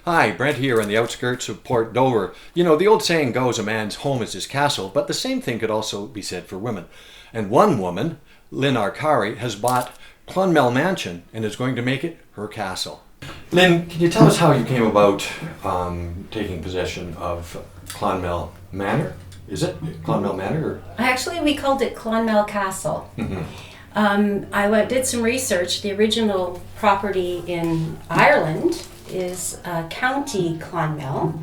Hi, Brent here on the outskirts of Port Dover. You know, the old saying goes, a man's home is his castle, but the same thing could also be said for women. And one woman, Lynn Arcari, has bought Clonmel Mansion and is going to make it her castle. Lynn, can you tell us how you came about taking possession of Clonmel Manor? Is it Clonmel Manor? Or? Actually, we called it Clonmel Castle. Did some research. The original property in Ireland is County Clonmel,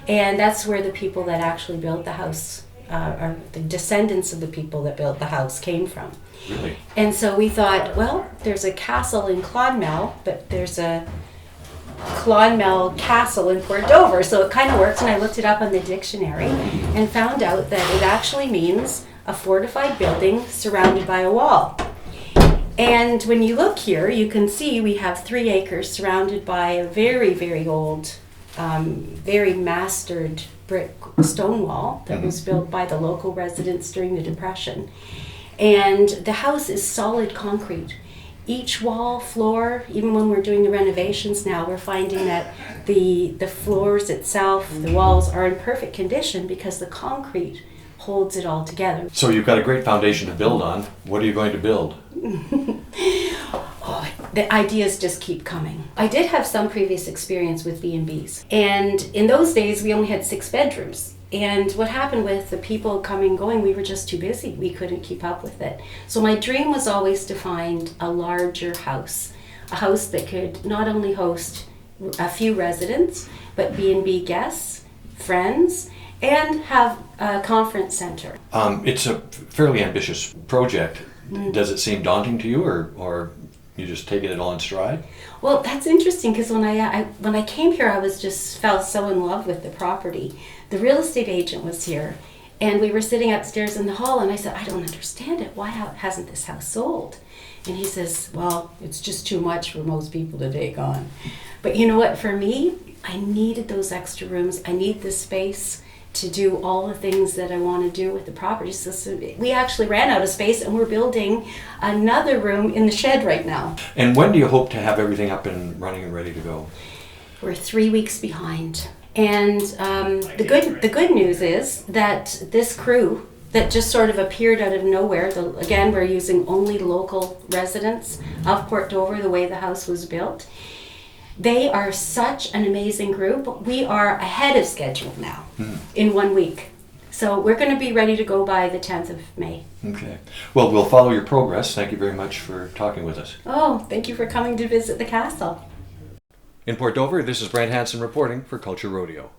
and that's where the people that actually built the house, or the descendants of the people that built the house, came from. Really? And so we thought, well, there's a castle in Clonmel, but there's a Clonmel Castle in Port Dover, so it kind of works. And I looked it up on the dictionary and found out that it actually means a fortified building surrounded by a wall. And when you look here, you can see we have 3 acres surrounded by a very, very old, very mastered brick stone wall that was built by the local residents during the Depression. And the house is solid concrete. Each wall, floor, even when we're doing the renovations now, we're finding that the floors itself, the walls are in perfect condition because the concrete holds it all together. So you've got a great foundation to build on. What are you going to build? The ideas just keep coming. I did have some previous experience with B&Bs. And in those days, we only had 6 bedrooms. And what happened with the people coming and going, we were just too busy. We couldn't keep up with it. So my dream was always to find a larger house. A house that could not only host a few residents, but B&B guests, friends, and have a conference center. It's a fairly ambitious project. Does it seem daunting to you, or you just taking it all in stride? Well, that's interesting because when I came here, I fell so in love with the property. The real estate agent was here, and we were sitting upstairs in the hall, and I said, I don't understand it. Why hasn't this house sold? And he says, well, it's just too much for most people to take on. But you know what? For me, I needed those extra rooms. I need the space to do all the things that I want to do with the property. So we actually ran out of space, and we're building another room in the shed right now. And when do you hope to have everything up and running and ready to go? We're 3 weeks behind. And the good news is that this crew that just sort of appeared out of nowhere, again, we're using only local residents of Port Dover, the way the house was built. They are such an amazing group. We are ahead of schedule now in 1 week. So we're going to be ready to go by the 10th of May. Okay. Well, we'll follow your progress. Thank you very much for talking with us. Oh, thank you for coming to visit the castle. In Port Dover, this is Brent Hansen reporting for Culture Rodeo.